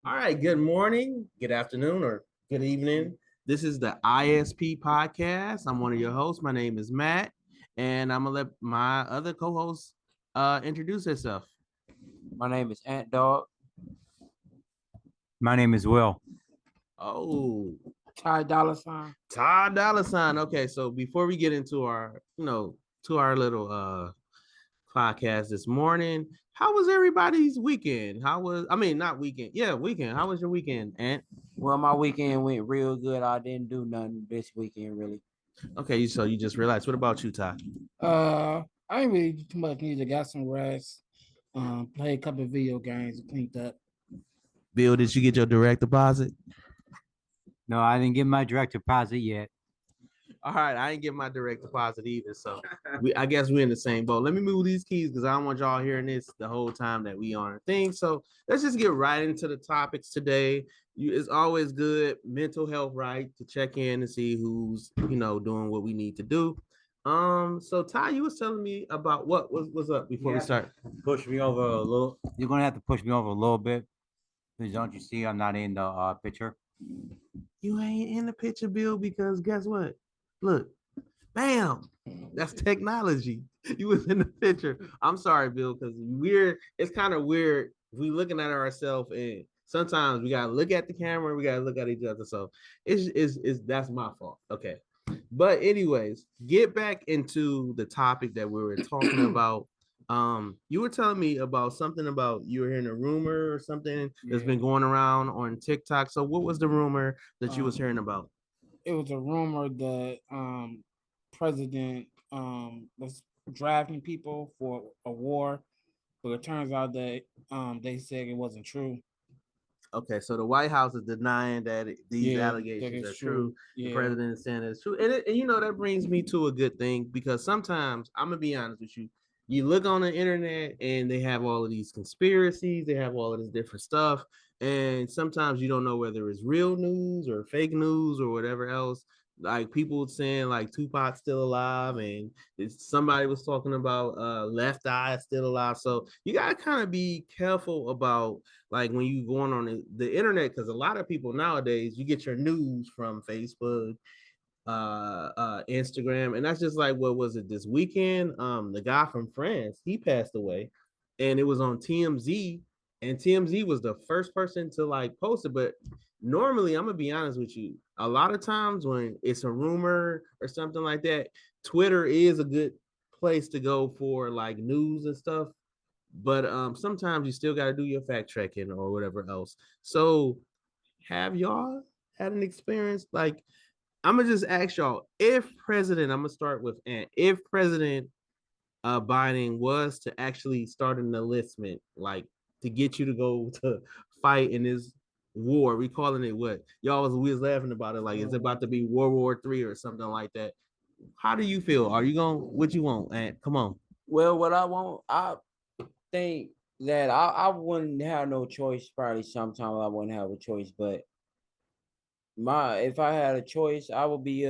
All right, good morning, good afternoon, or good evening. This is the ISP podcast. I'm one of your hosts. My name is Matt, and I'm gonna let my other co-host introduce herself. My name is Ant Dog. My name is Will. Oh, Tye Dollar. Tye Dollar. Okay, so before we get into our, to our little podcast this morning, how was everybody's weekend? Not weekend, yeah, weekend. How was your weekend, Ant? Well, my weekend went real good. I didn't do nothing this weekend, really. Okay, so you just relaxed. What about you, Ty? I ain't really do too much music. Got some rest. Played a couple of video games, cleaned up. Bill, did you get your direct deposit? No, I didn't get my direct deposit yet. All right, I didn't get my direct deposit either, so I guess we're in the same boat. Let me move these keys because I don't want y'all hearing this the whole time that we on a thing. So let's just get right into the topics today. It's always good mental health, right, to check in and see who's doing what we need to do. So Ty, you was telling me about what's up before we start. Push me over a little. You're gonna have to push me over a little bit, because don't you see I'm not in the picture? You ain't in the picture, Bill, because guess what? Look, bam, that's technology. You was in the picture. I'm sorry, Bill, because it's kind of weird. We looking at ourselves, and sometimes we gotta look at the camera, we gotta look at each other. So it's that's my fault. Okay. But anyways, get back into the topic that we were talking about. You were telling me about something about you were hearing a rumor or something that's been going around on TikTok. So what was the rumor that you was hearing about? It was a rumor that president was drafting people for a war, but it turns out that they said it wasn't true. Okay, so the White House is denying that these allegations are true. The president is saying it's true, and that brings me to a good thing, because sometimes I'm gonna be honest with you. You look on the internet and they have all of these conspiracies, they have all of this different stuff, and sometimes you don't know whether it's real news or fake news or whatever else. Like people saying like Tupac's still alive, and somebody was talking about Left Eye still alive. So you gotta kind of be careful about like when you going on the internet, because a lot of people nowadays you get your news from Facebook, Instagram, and that's just like, what was it this weekend? The guy from France, he passed away, and it was on TMZ, and TMZ was the first person to like post it. But normally, I'm gonna be honest with you, a lot of times when it's a rumor or something like that, Twitter is a good place to go for like news and stuff. But sometimes you still got to do your fact checking or whatever else. So have y'all had an experience like, I'm gonna just ask y'all, if president, I'm gonna start with Ant, if President Biden was to actually start an enlistment, like to get you to go to fight in this war, we calling it what? We was laughing about it, like it's about to be World War III or something like that. How do you feel? Are you going, what you want, Ant? Come on. Well, what I want, I think that I wouldn't have no choice. Probably sometimes I wouldn't have a choice, but if I had a choice, I would be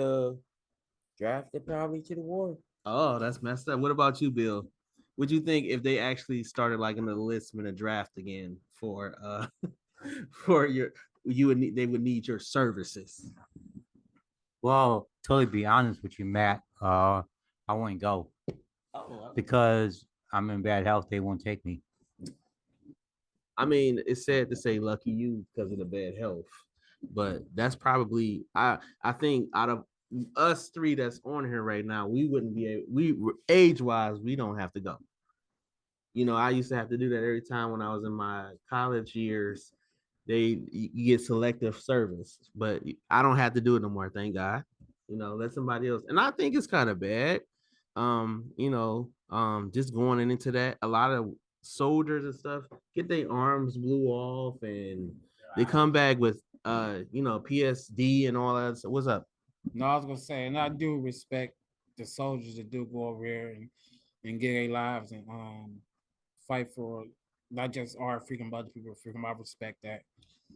drafted probably to the war. Oh, that's messed up. What about you, Bill? Would you think if they actually started like an enlistment, a draft again for for they would need your services? Well, totally be honest with you, Matt. I wouldn't go because I'm in bad health. They won't take me. I mean, it's sad to say lucky you because of the bad health, but that's probably I think out of us three that's on here right now, we wouldn't be age wise, we don't have to go. I used to have to do that every time when I was in my college years. You get selective service, but I don't have to do it no more. Thank God. Let somebody else. And I think it's kind of bad. Just going into that, a lot of soldiers and stuff get their arms blew off, and they come back with PSD and all that. So what's up? No, I was gonna say, and I do respect the soldiers that do go over there and give their lives and fight for not just our freedom, but other people's freedom. I respect that.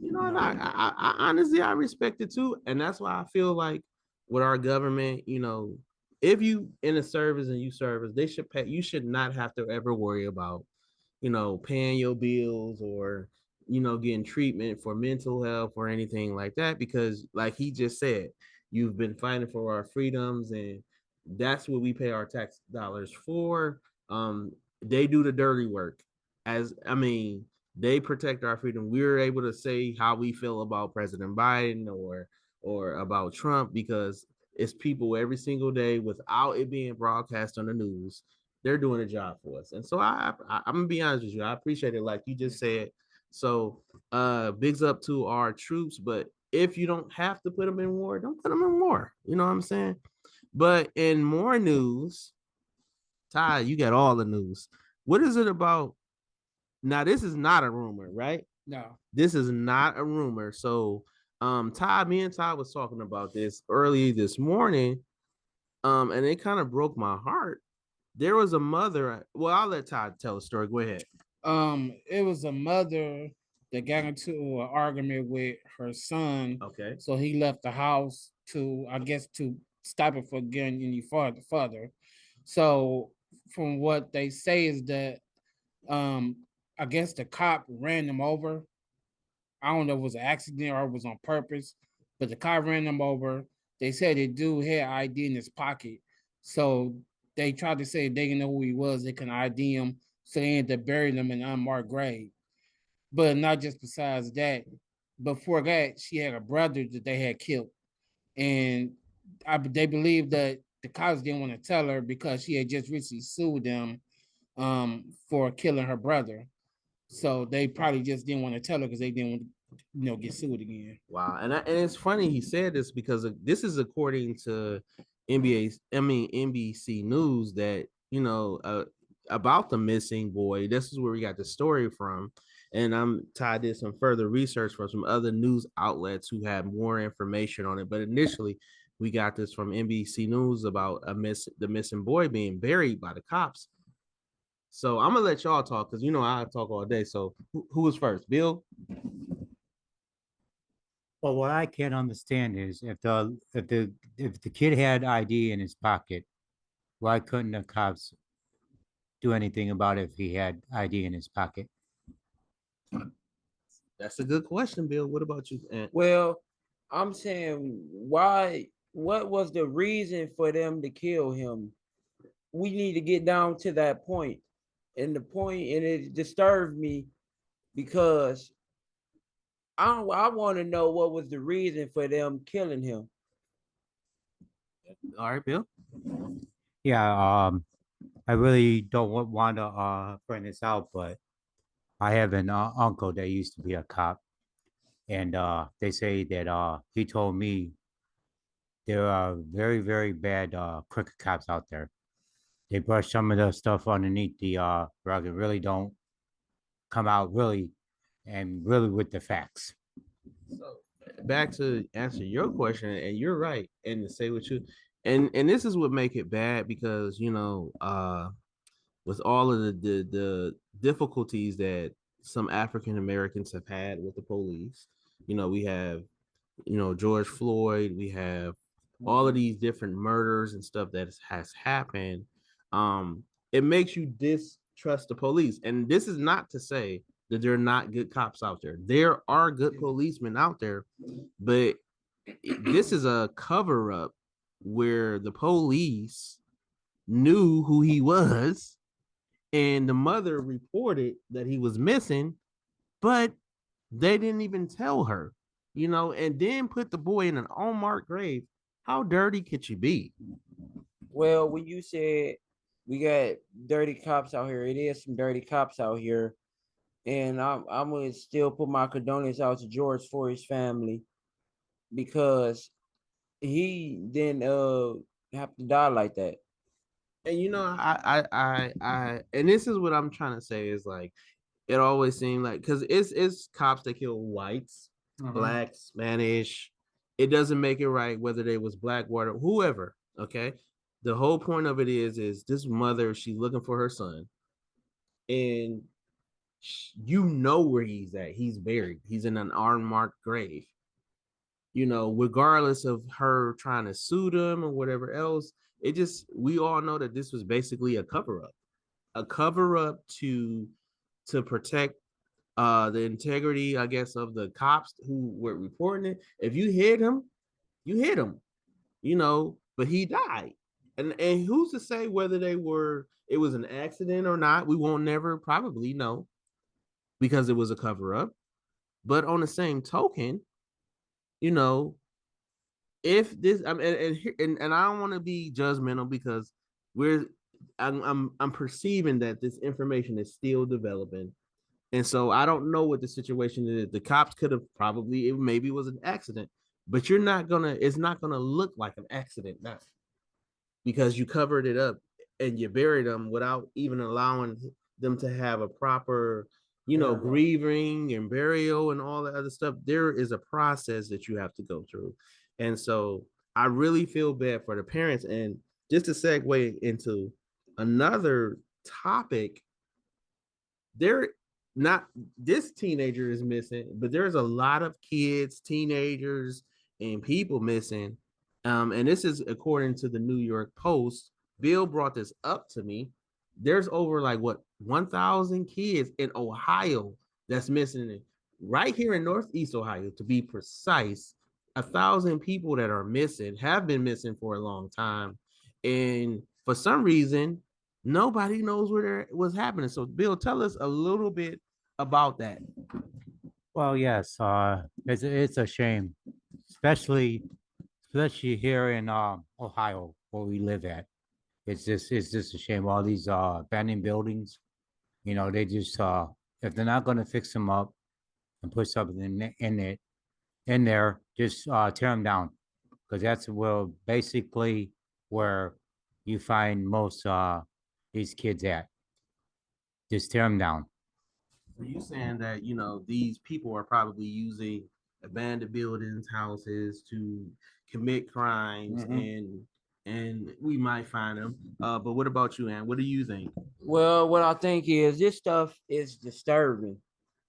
And I honestly I respect it too, and that's why I feel like with our government, if you in a service and you service, they should pay. You should not have to ever worry about, paying your bills or getting treatment for mental health or anything like that, because like he just said, you've been fighting for our freedoms, and that's what we pay our tax dollars for. They do the dirty work. They protect our freedom. We're able to say how we feel about President Biden or about Trump, because it's people every single day without it being broadcast on the news. They're doing a job for us. And so I'm gonna be honest with you. I appreciate it, like you just said. So bigs up to our troops, but if you don't have to put them in war, don't put them in war. You know what I'm saying? But in more news, Tye, you got all the news. What is it about? Now, this is not a rumor, right? No. This is not a rumor. So, me and Tye was talking about this early this morning, and it kind of broke my heart. There was a mother. Well, I'll let Tye tell the story. Go ahead. It was a mother that got into an argument with her son. Okay. So he left the house to, I guess, to stop it from getting any further. So from what they say is that I guess the cop ran them over. I don't know if it was an accident or it was on purpose, but the cop ran them over. They said the dude had ID in his pocket. So they tried to say they didn't know who he was, they can ID him. So they ended up burying him in an unmarked grave. But not just besides that, before that, she had a brother that they had killed. And they believe that the cops didn't want to tell her because she had just recently sued them for killing her brother. So they probably just didn't want to tell her because they didn't want to, get sued again. Wow, and it's funny he said this because this is according to NBC News that about the missing boy. This is where we got the story from, and I'm tied to some further research from some other news outlets who had more information on it. But initially, we got this from NBC News about the missing boy being buried by the cops. So I'm gonna let y'all talk because I talk all day. So who was first, Bill? Well, what I can't understand is if the kid had ID in his pocket, why couldn't the cops do anything about it if he had ID in his pocket? That's a good question, Bill. What about you, Ant? Well, I'm saying why? What was the reason for them to kill him? We need to get down to that point. And it disturbed me because I want to know what was the reason for them killing him. All right, Bill. Yeah, I really don't want to bring this out, but I have an uncle that used to be a cop, and they say that he told me there are very, very bad crooked cops out there. They brush some of the stuff underneath the rug and really don't come out really with the facts. So back to answer your question, and you're right, and to say what you and this is what make it bad because with all of the difficulties that some African Americans have had with the police, we have George Floyd, we have all of these different murders and stuff that has happened. It makes you distrust the police, and this is not to say that there are not good cops out there. There are good policemen out there, but this is a cover up where the police knew who he was, and the mother reported that he was missing, but they didn't even tell her, and then put the boy in an unmarked grave. How dirty could you be? Well, when you said we got dirty cops out here, it is some dirty cops out here. And I'm gonna still put my condolences out to George Floyd's family because he didn't have to die like that. And and this is what I'm trying to say is like it always seemed like because it's cops that kill whites, blacks, Spanish. It doesn't make it right whether they was black, white, or whoever. Okay, the whole point of it is this mother, she's looking for her son, and where he's at. He's buried. He's in an unmarked grave. Regardless of her trying to sue them or whatever else, we all know that this was basically a cover up to protect the integrity, I guess, of the cops who were reporting it. If you hit him, you hit him, but he died. And who's to say whether it was an accident or not? We won't never probably know because it was a cover up. But on the same token, if this, I mean, and I don't want to be judgmental because I'm perceiving that this information is still developing. And so I don't know what the situation is. The cops could have probably, it maybe was an accident, but it's not gonna look like an accident now because you covered it up and you buried them without even allowing them to have a proper, grieving and burial and all that other stuff. There is a process that you have to go through. And so I really feel bad for the parents. And just to segue into another topic, there not this teenager is missing, but there's a lot of kids, teenagers, and people missing. And this is according to the New York Post. Bill brought this up to me. There's over 1,000 kids in Ohio that's missing, right here in Northeast Ohio, to be precise. 1,000 people that are missing have been missing for a long time, and for some reason, nobody knows what's happening. So, Bill, tell us a little bit about that. Well, yes, it's a shame, especially here in Ohio where we live at. It's just a shame. All these abandoned buildings, they just if they're not going to fix them up and put something in there, just tear them down, because that's basically where you find most these kids at. Just tear them down. So you saying that these people are probably using abandoned buildings, houses to commit crimes, and we might find them. But what about you, Ann? What do you think? Well, what I think is this stuff is disturbing.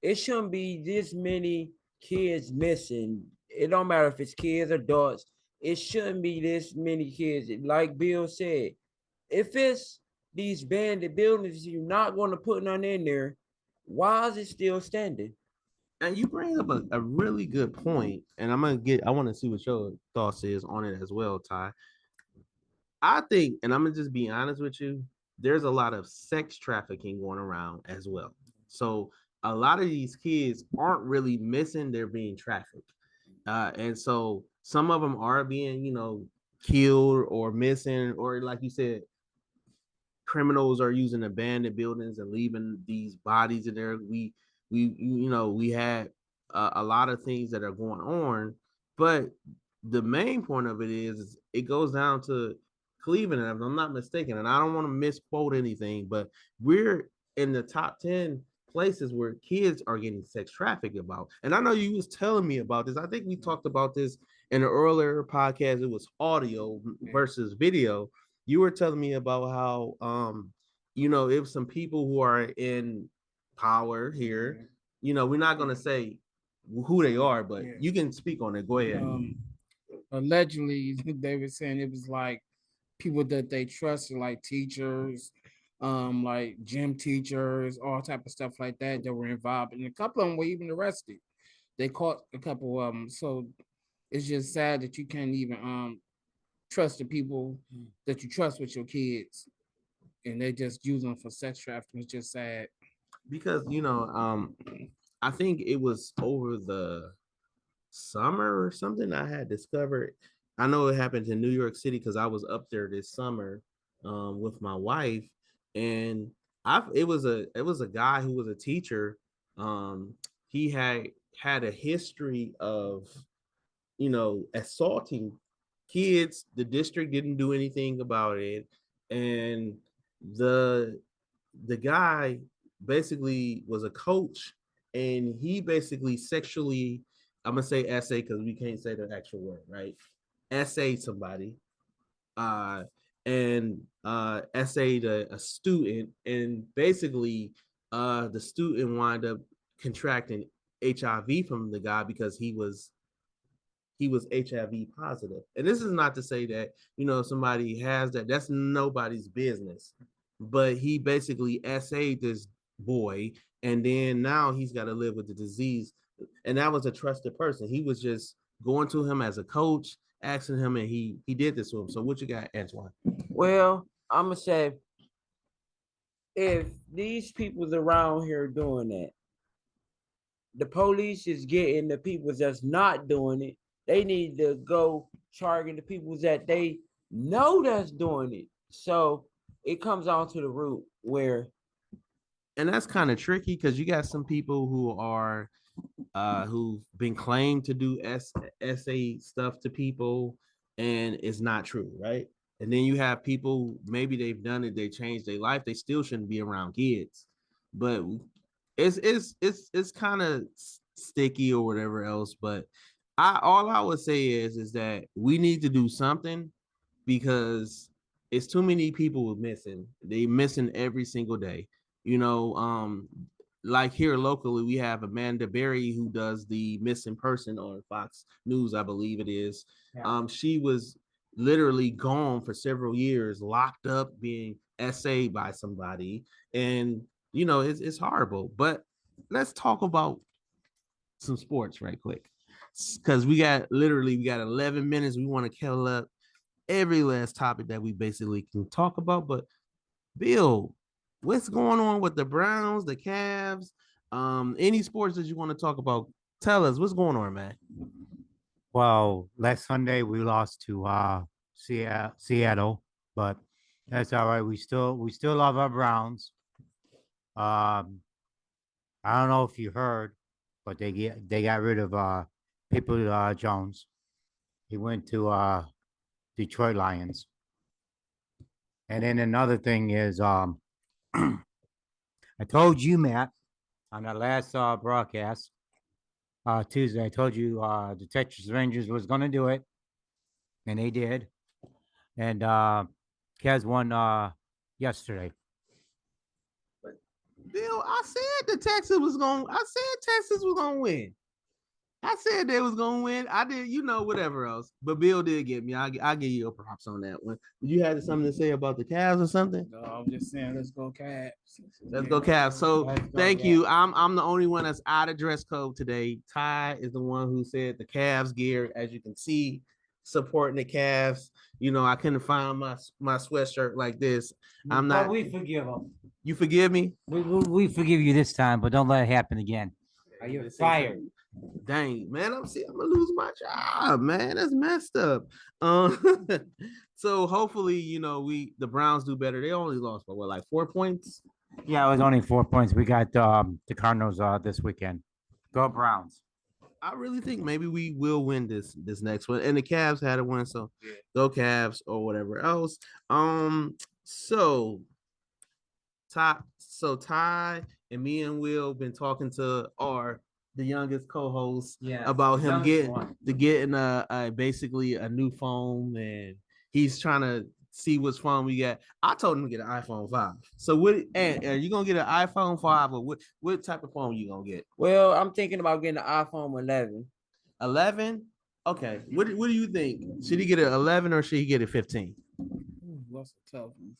It shouldn't be this many kids missing. It don't matter if it's kids or adults. It shouldn't be this many kids. Like Bill said, if it's these bandit buildings, you're not going to put none in there. Why is it still standing? And you bring up a really good point, and I want to see what your thoughts is on it as well, Tye. I think, and I'm gonna just be honest with you, there's a lot of sex trafficking going around as well. So a lot of these kids aren't really missing, they're being trafficked. And so some of them are being, killed or missing, or like you said, criminals are using abandoned buildings and leaving these bodies in there. We had a lot of things that are going on, but the main point of it is it goes down to Cleveland, if I'm not mistaken, and I don't want to misquote anything, but we're in the top 10 places where kids are getting sex trafficked about. And I know you was telling me about this. I think we talked about this in an earlier podcast. It was audio versus video. You were telling me about how if some people who are in power here, we're not gonna say who they are, but you can speak on it. Go ahead. Allegedly, they were saying it was like people that they trusted, like teachers, like gym teachers, all type of stuff like that were involved, and a couple of them were even arrested. They caught a couple of them. So it's just sad that you can't even trust the people that you trust with your kids, and they just use them for sex trafficking. It's just sad. Because I think it was over the summer or something I had discovered. I know it happened in New York City because I was up there this summer with my wife, and it was a guy who was a teacher. He had a history of assaulting kids. The district didn't do anything about it, and the guy basically was a coach, and he basically sexually, I'm gonna say essay because we can't say the actual word, right? Essayed somebody, and essayed a student, and basically the student wound up contracting HIV from the guy because he was HIV positive. And this is not to say that, somebody has that. That's nobody's business. But he basically essayed this boy, and then now he's got to live with the disease. And that was a trusted person. He was just going to him as a coach, asking him, and he did this to him. So what you got, Antoine? Well, I'm gonna say if these people's around here doing that, the police is getting the people that's not doing it. They need to go target the people that they know that's doing it. So it comes down to the root where, and that's kind of tricky because you got some people who are who've been claimed to do SA stuff to people, and it's not true, right? And then you have people, maybe they've done it, they changed their life, they still shouldn't be around kids, but it's kind of sticky or whatever else. But all I would say is that we need to do something because it's too many people missing. They missing every single day. You know, like here locally, we have Amanda Berry who does the missing person on Fox News, I believe it is. Yeah. She was literally gone for several years, locked up, being essayed by somebody, and you know it's horrible. But let's talk about some sports right quick, because we got 11 minutes. We want to kill up every last topic that we basically can talk about. But Bill, what's going on with the Browns, the Cavs? Any sports that you want to talk about? Tell us what's going on, man. Well, last Sunday we lost to Seattle, but that's all right. We still love our Browns. I don't know if you heard, but they got rid of People Jones. He went to Detroit Lions. And then another thing is I told you, Matt, on that last broadcast Tuesday, I told you the Texas Rangers was going to do it, and they did. And Cavs won yesterday. But Bill, I said Texas was going to win. I said they was gonna win. I did, whatever else. But Bill did get me. I'll give you a props on that one. You had something to say about the Cavs or something? No, I'm just saying, let's go Cavs. Let's go Cavs. So thank you. I'm the only one that's out of dress code today. Tye is the one who said the Cavs gear, as you can see, supporting the Cavs. I couldn't find my sweatshirt like this. I'm not. We forgive them. You forgive me? We forgive you this time, but don't let it happen again. Are you fired? Dang, man, I'm gonna lose my job, man. That's messed up. So hopefully, the Browns do better. They only lost by like 4 points. Yeah, it was only 4 points. We got the Cardinals this weekend. Go Browns. I really think maybe we will win this next one. And the Cavs had a win, so go Cavs or whatever else. So Tye and me and Will been talking to the youngest co-host about him getting basically a new phone, and he's trying to see which phone we got. I told him to get an iPhone 5. So are you gonna get an iPhone 5 or what type of phone you gonna get? Well, I'm thinking about getting an iPhone 11. 11? Okay. What do you think? Should he get an 11 or should he get a 15? That's a tough one.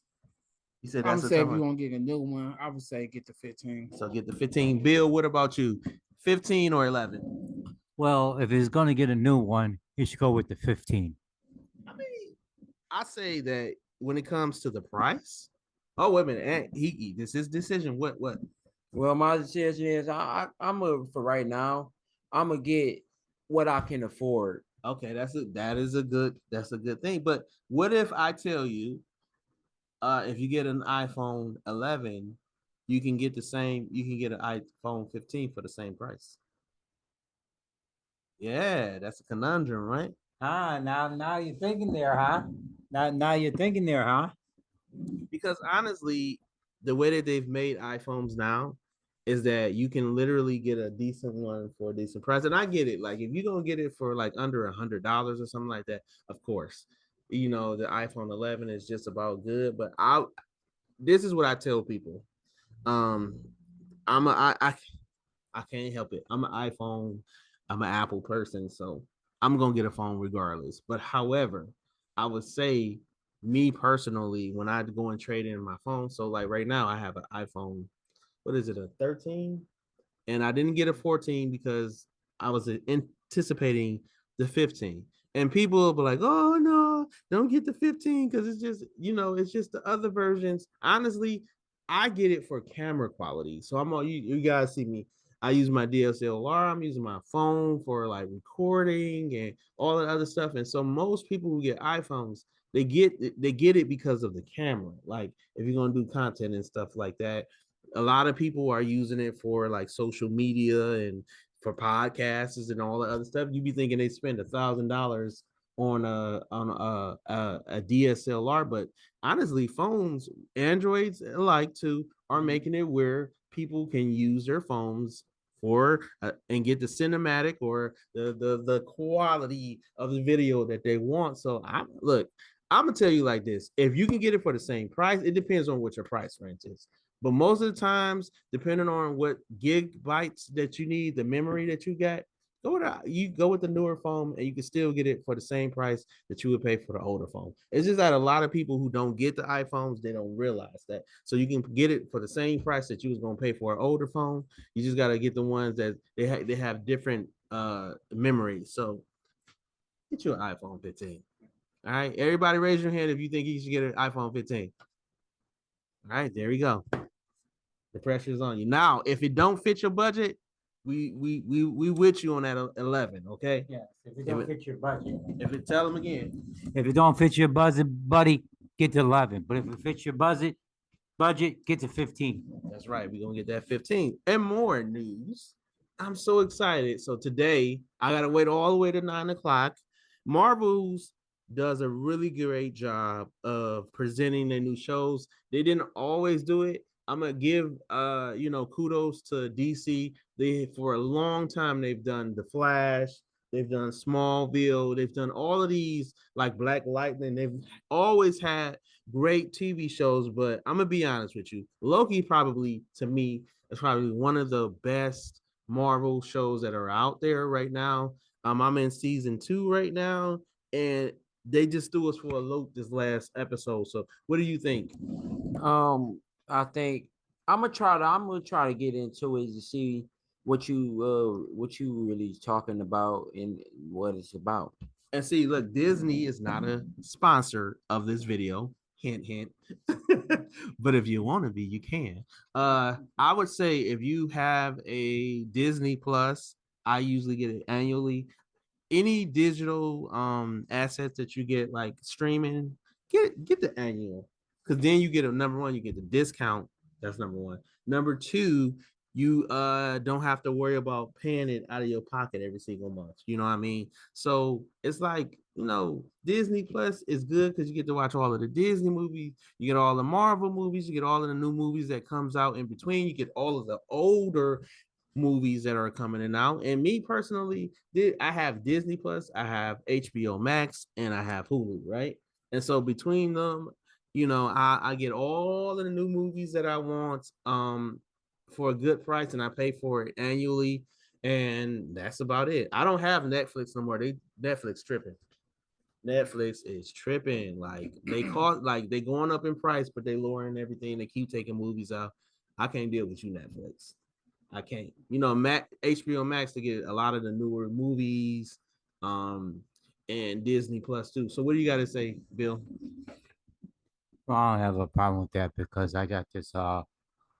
He said I would say if you want to get a new one, I would say get the 15. So get the 15. Bill, what about you? 15 or 11? Well, if he's going to get a new one, he should go with the 15. I mean, I say that when it comes to the price. Oh, wait a minute. This is his decision. What? Well, my decision is for right now, I'm gonna get what I can afford. Okay, that's a good thing. But what if I tell you, if you get an iPhone 11, you can get an iPhone 15 for the same price. Yeah, that's a conundrum, right? Now you're thinking there, huh? Now you're thinking there, huh? Because honestly, the way that they've made iPhones now is that you can literally get a decent one for a decent price. And I get it. Like if you're gonna get it for like under $100 or something like that, of course, the iPhone 11 is just about good. But this is what I tell people. I can't help it. I'm an Apple person, so I'm gonna get a phone regardless. But however, I would say me personally, when I go and trade in my phone, so like right now I have an iPhone what is it, a 13? And I didn't get a 14 because I was anticipating the 15. And people will be like, oh no, don't get the 15 because it's just, it's just the other versions. Honestly, I get it for camera quality. So I'm all you guys see me. I use my DSLR, I'm using my phone for like recording and all the other stuff. And so most people who get iPhones, they get it because of the camera. Like if you're gonna do content and stuff like that, a lot of people are using it for like social media and for podcasts and all the other stuff. You be thinking they spend $1,000 on a DSLR, but honestly, phones, Androids alike too, are making it where people can use their phones for and get the cinematic or the quality of the video that they want. So I'm gonna tell you like this: if you can get it for the same price, it depends on what your price range is. But most of the times, depending on what gigabytes that you need, the memory that you got, go with the newer phone, and you can still get it for the same price that you would pay for the older phone. It's just that a lot of people who don't get the iPhones, they don't realize that. So you can get it for the same price that you was gonna pay for an older phone. You just gotta get the ones that they have different memory. So get you an iPhone 15. All right, everybody, raise your hand if you think you should get an iPhone 15. All right, there we go. The pressure is on you. Now, if it don't fit your budget, we with you on that 11, okay? Yes, if it don't fit your budget. If it tell them again. If it don't fit your budget, buddy, get to 11. But if it fits your budget, get to 15. That's right. We're gonna get that 15. And more news. I'm so excited. So today I gotta wait all the way to 9 o'clock. Marvel's does a really great job of presenting their new shows. They didn't always do it. I'm gonna give kudos to DC. They for a long time they've done The Flash, they've done Smallville, they've done all of these like Black Lightning. They've always had great TV shows, but I'm gonna be honest with you. Loki probably to me is probably one of the best Marvel shows that are out there right now. I'm in season 2 right now, and they just threw us for a loop this last episode. So what do you think? I think I'm gonna try to get into it to see what you really talking about and what it's about. And see, look, Disney is not a sponsor of this video. Hint, hint. But if you want to be, you can. I would say if you have a Disney Plus, I usually get it annually. Any digital assets that you get like streaming, get the annual, because then you get a number one, you get the discount. That's number one. Number two, you don't have to worry about paying it out of your pocket every single month. You know what I mean? So it's like, Disney Plus is good because you get to watch all of the Disney movies, you get all the Marvel movies, you get all of the new movies that comes out in between, you get all of the older movies that are coming in out. And me personally, I have Disney Plus, I have HBO Max, and I have Hulu, right? And so between them, I get all of the new movies that I want for a good price, and I pay for it annually. And that's about it. I don't have Netflix no more. Netflix tripping. Netflix is tripping. Like they going up in price, but they lowering everything. They keep taking movies out. I can't deal with you, Netflix. I can't. HBO Max to get a lot of the newer movies, and Disney Plus too. So what do you got to say, Bill? Well, I don't have a problem with that because I got this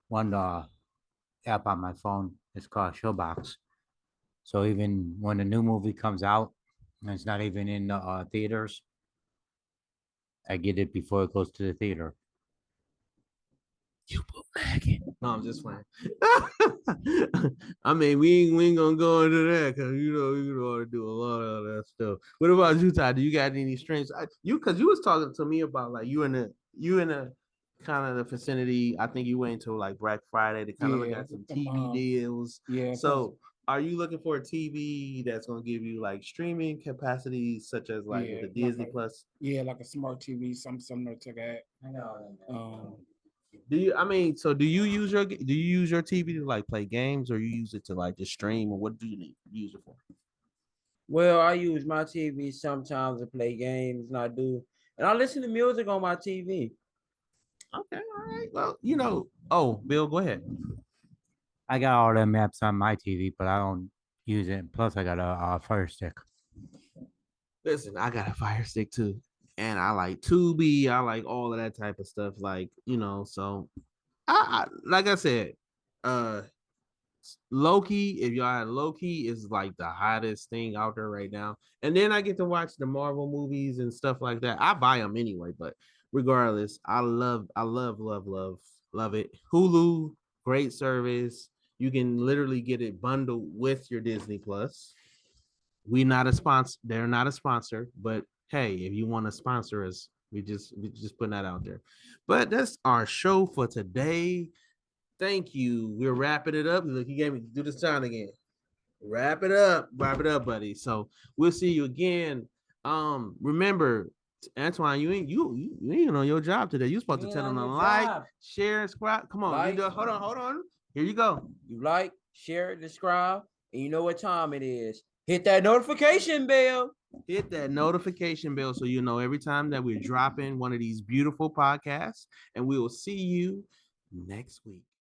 one app on my phone. It's called Showbox. So even when a new movie comes out and it's not even in the theaters, I get it before it goes to the theater. You No, I'm just playing. I mean, we ain't gonna go into that because you want to do a lot of that stuff. What about you, Ty? Do you got any strengths? Because you was talking to me about like you in a kind of the vicinity. I think you went to like Black Friday to kind of look at some TV deals. Yeah. So are you looking for a TV that's gonna give you like streaming capacity, such as like with the Disney Plus? Yeah, like a smart TV, something similar to that. I know. Do you use your TV to like play games, or you use it to like just stream, or what do you use it for? Well, I use my TV sometimes to play games, and I listen to music on my TV. Okay, all right. Well, oh, Bill, go ahead. I got all them apps on my TV, but I don't use it. Plus, I got a Fire Stick. Listen, I got a Fire Stick too, and I like Tubi. I like all of that type of stuff. Like, so like I said, uh, Loki. If y'all had Loki, is like the hottest thing out there right now. And then I get to watch the Marvel movies and stuff like that. I buy them anyway, but regardless, I love it. Hulu, great service. You can literally get it bundled with your Disney Plus. We not a sponsor. They're not a sponsor, but hey, if you want to sponsor us, we just putting that out there. But that's our show for today. Thank you. We're wrapping it up. Look, you gave me do this time again. Wrap it up, buddy. So we'll see you again. Remember, Antoine, you ain't on your job today. You supposed to tell them to like, share, subscribe. Come on, you do, hold on. Here you go. You like, share, subscribe, and you know what time it is. Hit that notification bell. Hit that notification bell so you know every time that we're dropping one of these beautiful podcasts. And we will see you next week.